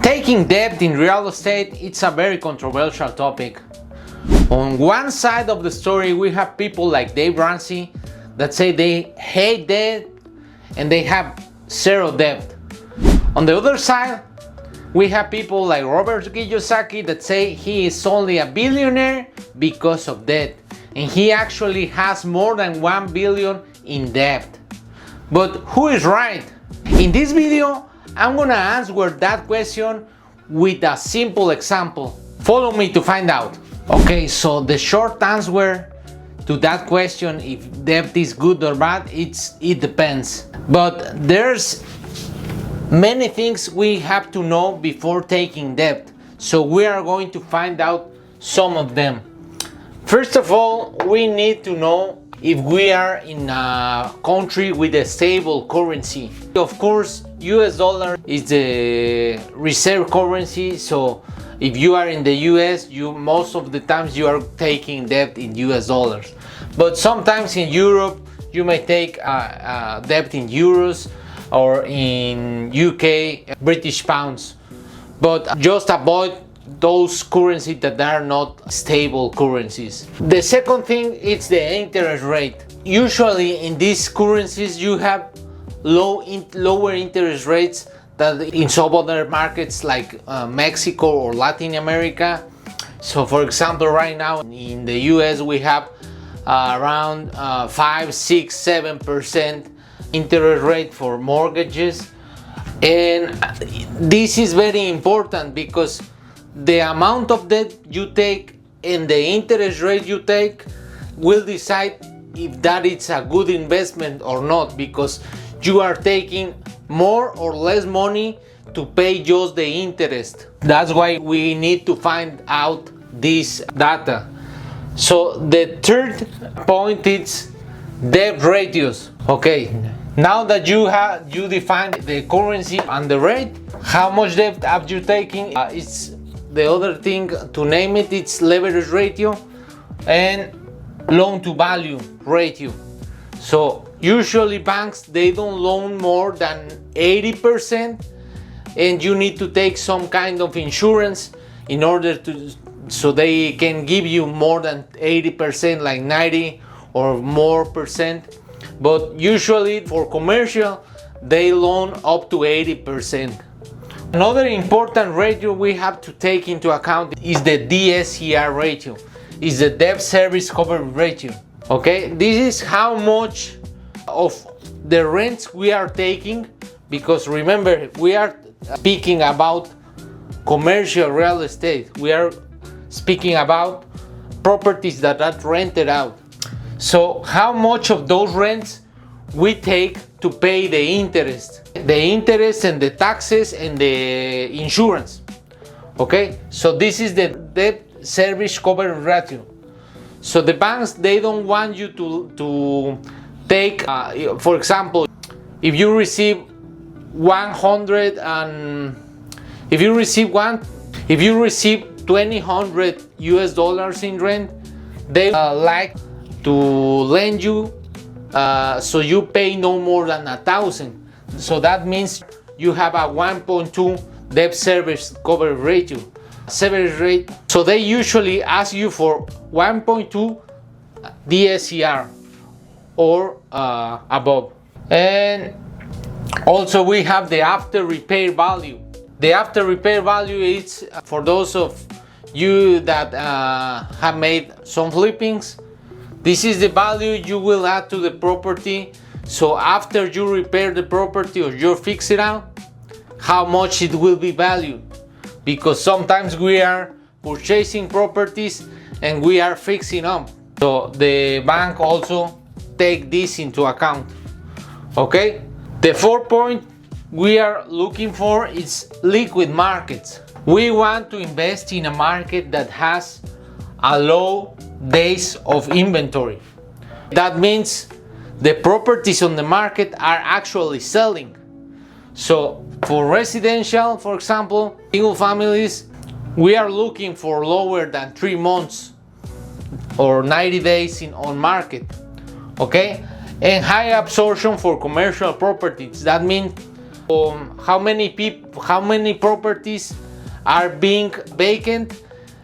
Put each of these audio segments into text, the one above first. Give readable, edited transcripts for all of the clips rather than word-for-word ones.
Taking debt in real estate, it's a very controversial topic. On one side of the story, we have people like Ramsey that say they hate debt and they have zero debt. On the other side, we have people like Kiyosaki that say he is only a billionaire because of debt, and he actually has more than 1 billion in debt. But who is right? In this video, I'm gonna answer that question with a simple example. Follow me to find out. Okay, so the short answer to that question, if debt is good or bad, it depends. But there's many things we have to know before taking debt. So we are going to find out some of them. First of all, we need to know if we are in a country with a stable currency. Of course, US dollar is the reserve currency, so if you are in the US, most of the times you are taking debt in US dollars. But sometimes in Europe, you may take debt in euros or in UK, British pounds. But just avoid those currencies that are not stable currencies. The second thing is the interest rate. Usually in these currencies you have lower interest rates than in some other markets like Mexico or Latin America. So for example, right now in the US we have around 5, 6, 7% interest rate for mortgages, and this is very important because the amount of debt you take and the interest rate you take will decide if that is a good investment or not, because you are taking more or less money to pay just the interest. That's why we need to find out this data. So the third point is debt ratios. Okay, now that you define the currency and the rate, how much debt have you taking? It's the other thing to name it. It's leverage ratio and loan to value ratio. So usually banks, they don't loan more than 80%, and you need to take some kind of insurance in order to, so they can give you more than 80%, like 90 or more percent. But usually for commercial, they loan up to 80%. Another important ratio we have to take into account is the DSCR ratio, is the debt service coverage ratio. Okay, this is how much of the rents we are taking, because remember, we are speaking about commercial real estate. We are speaking about properties that are rented out. So how much of those rents we take to pay the interest and the taxes and the insurance. Okay, so this is the debt service coverage ratio. So the banks, they don't want you to take, for example, if you receive 2,000 US dollars in rent, they like to lend you so you pay no more than 1,000. So that means you have a 1.2 debt service coverage ratio. Service rate. So they usually ask you for 1.2 DSCR or above. And also we have the after repair value. The after repair value is for those of you that have made some flippings. This is the value you will add to the property. So after you repair the property or you fix it out, how much it will be valued. Because sometimes we are purchasing properties and we are fixing up. So the bank also take this into account. Okay? The fourth point we are looking for is liquid markets. We want to invest in a market that has a low days of inventory. That means the properties on the market are actually selling. So for residential, for example, single families, we are looking for lower than 3 months or 90 days on market. Okay, and high absorption for commercial properties. That means how many properties are being vacant,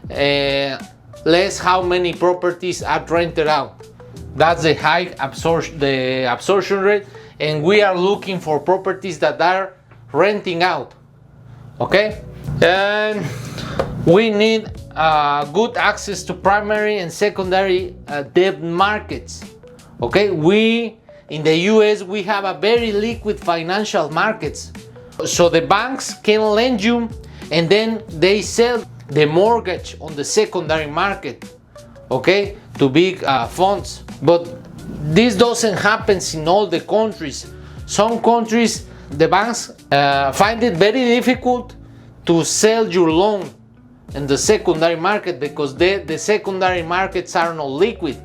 less how many properties are rented out. That's the absorption rate, and we are looking for properties that are renting out. Okay, and we need good access to primary and secondary debt markets. Okay, we in the US we have a very liquid financial markets, so the banks can lend you and then they sell the mortgage on the secondary market, okay, to big funds. But this doesn't happen in all the countries. Some countries, the banks find it very difficult to sell your loan in the secondary market because the secondary markets are not liquid.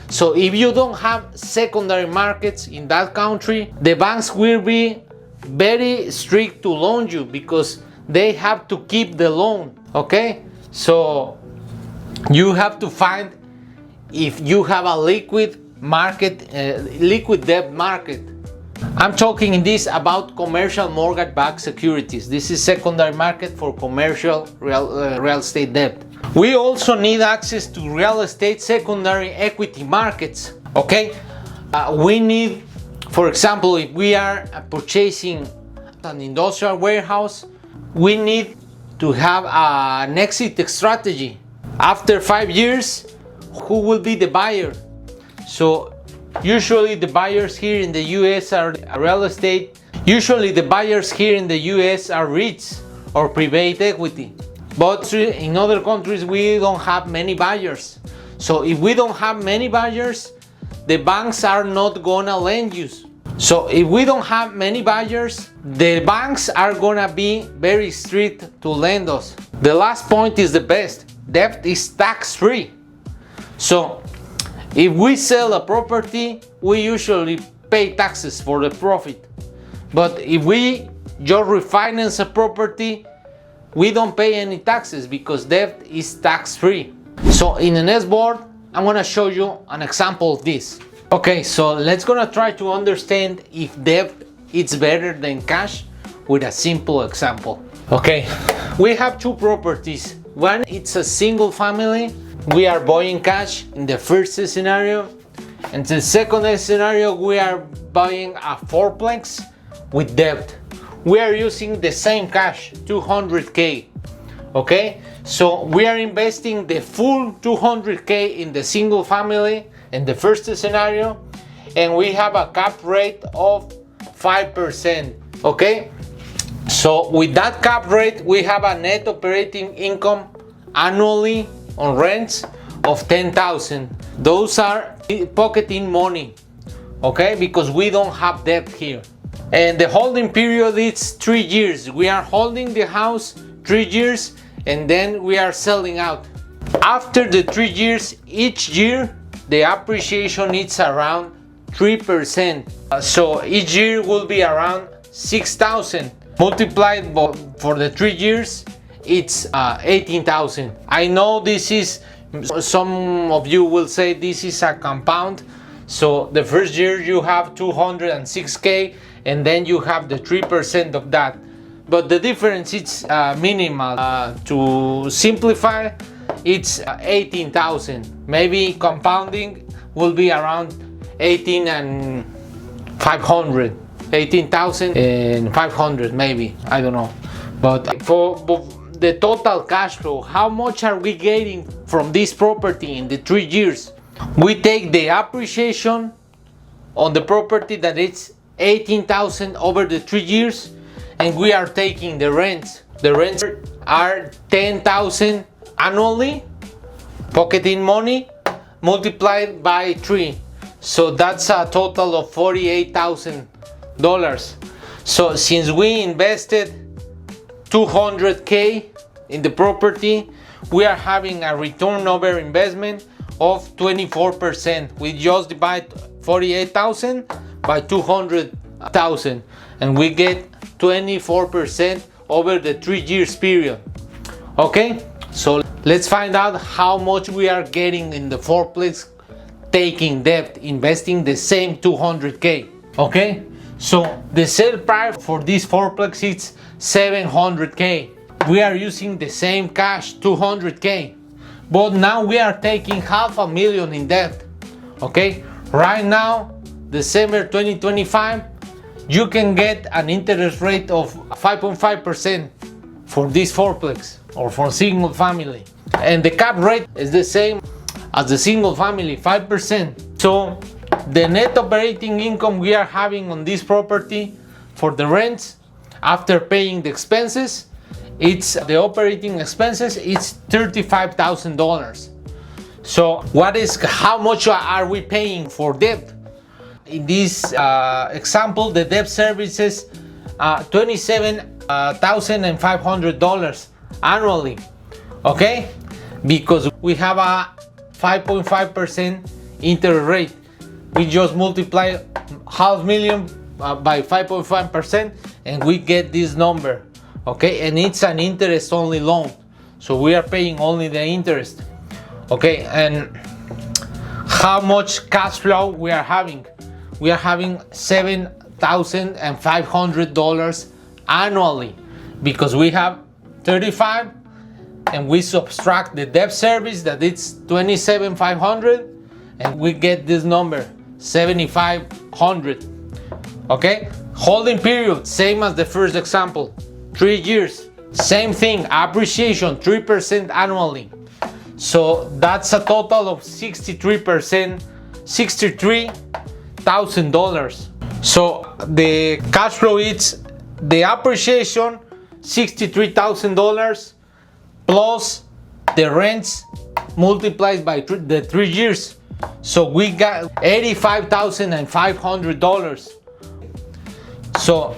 So if you don't have secondary markets in that country, the banks will be very strict to loan you because they have to keep the loan. Okay, so you have to find if you have a liquid market, liquid debt market. I'm talking in this about commercial mortgage-backed securities. This is secondary market for commercial real estate debt. We also need access to real estate secondary equity markets. Okay, we need, for example, if we are purchasing an industrial warehouse, we need to have an exit strategy. After 5 years, who will be the buyer? So usually the buyers here in the US are real estate. Usually the buyers here in the US are REITs or private equity. But in other countries we don't have many buyers. So if we don't have many buyers, the banks are not gonna lend you. So if we don't have many buyers, the banks are gonna be very strict to lend us. The last point is the best. Debt is tax-free. So if we sell a property, we usually pay taxes for the profit. But if we just refinance a property, we don't pay any taxes because debt is tax-free. So in the next board, I'm gonna show you an example of this. Okay, so let's gonna try to understand if debt is better than cash with a simple example. Okay, we have two properties. One, it's a single family. We are buying cash in the first scenario. And the second scenario, we are buying a fourplex with debt. We are using the same cash, 200K. Okay, so we are investing the full 200K in the single family in the first scenario, and we have a cap rate of 5%. Okay, so with that cap rate, we have a net operating income annually on rents of 10,000. Those are pocketing money, okay, because we don't have debt here. And the holding period is 3 years. We are holding the house 3 years and then we are selling out. After the 3 years, each year the appreciation is around 3%. So each year will be around 6,000. Multiplied for the 3 years, it's 18,000. I know this is, some of you will say this is a compound. So the first year you have 206K and then you have the 3% of that. But the difference is minimal. To simplify, it's 18,000. Maybe compounding will be around 18,500 maybe, I don't know. But for the total cash flow, how much are we getting from this property in the 3 years? We take the appreciation on the property that it's 18,000 over the 3 years, and we are taking the rents. The rents are 10,000 annually, pocketing money, multiplied by 3. So that's a total of $48,000. So since we invested 200K in the property, we are having a return over investment of 24%. We just divide 48,000 by 200,000 and we get 24% over the 3 years period. Okay, so let's find out how much we are getting in the fourplex, taking debt, investing the same 200K. Okay, So the sale price for this fourplex is $700K. We are using the same cash, $200K, but now we are taking $500,000 in debt. Okay, right now, December 2025, you can get an interest rate of 5.5% for this fourplex or for single family, and the cap rate is the same as the single family, 5%. So the net operating income we are having on this property for the rents after paying the expenses, it's the operating expenses, it's $35,000. So how much are we paying for debt? In this example, the debt service is $27,500 annually, okay? Because we have a 5.5% interest rate. We just multiply $500,000 by 5.5% and we get this number, okay? And it's an interest only loan, so we are paying only the interest, okay? And how much cash flow we are having? We are having $7,500 annually, because we have 35 and we subtract the debt service that it's 27,500 and we get this number 7,500. Okay, holding period, same as the first example, 3 years, same thing, appreciation 3% annually. So that's a total of $63,000. So the cash flow is the appreciation $63,000 plus the rents multiplied by the 3 years. So we got $85,500. So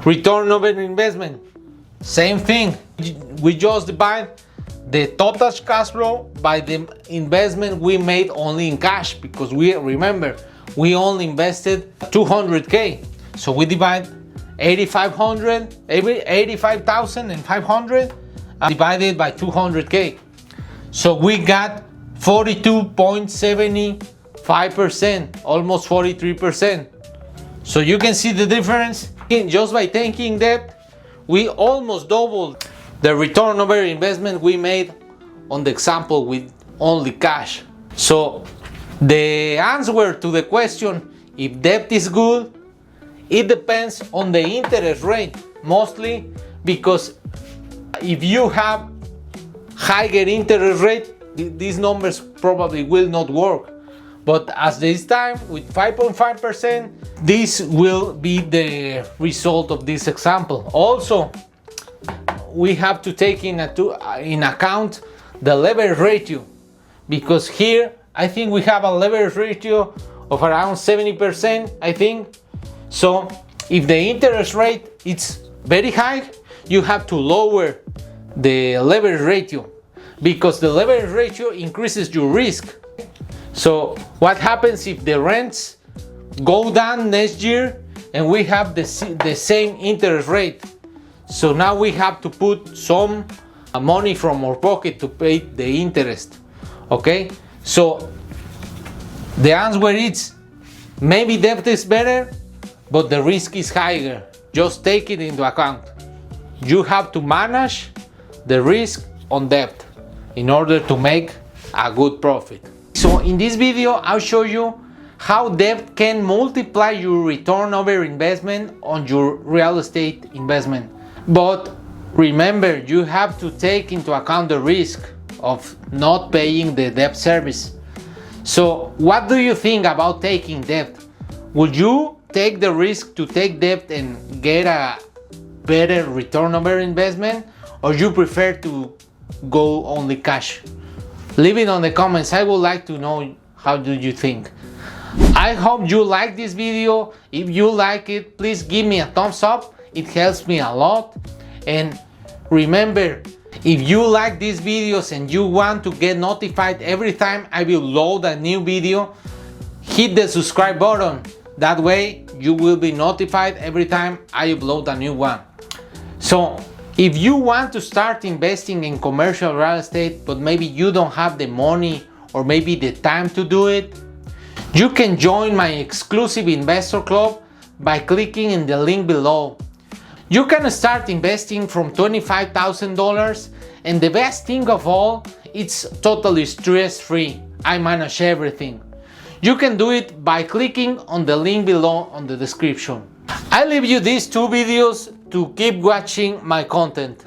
return over investment, same thing. We just divide the total cash flow by the investment we made only in cash, because we only invested $200K. So we divide 85,500 divided by 200K. So we got 42.75%, almost 43%. So you can see the difference. Just by taking debt, we almost doubled the return over investment we made on the example with only cash. So the answer to the question if debt is good, it depends on the interest rate, mostly because if you have higher interest rate, these numbers probably will not work. But at this time, with 5.5%, this will be the result of this example. Also, we have to take in account the leverage ratio, because here I think we have a leverage ratio of around 70%, I think. So if the interest rate is very high, you have to lower the leverage ratio, because the leverage ratio increases your risk. So what happens if the rents go down next year and we have the same interest rate? So now we have to put some money from our pocket to pay the interest, okay? So the answer is maybe debt is better, but the risk is higher. Just take it into account. You have to manage the risk on debt in order to make a good profit. So in this video, I'll show you how debt can multiply your return over investment on your real estate investment. But remember, you have to take into account the risk of not paying the debt service. So what do you think about taking debt? Would you take the risk to take debt and get a better return over investment, or you prefer to go only cash? Leave it on the comments. I would like to know how do you think. I hope you like this video. If you like it, please give me a thumbs up. It helps me a lot. And remember, if you like these videos and you want to get notified every time I will load a new video, hit the subscribe button. That way you will be notified every time I upload a new one. So if you want to start investing in commercial real estate, but maybe you don't have the money or maybe the time to do it, you can join my exclusive investor club by clicking in the link below. You can start investing from $25,000, and the best thing of all, it's totally stress-free. I manage everything. You can do it by clicking on the link below on the description. I leave you these two videos to keep watching my content.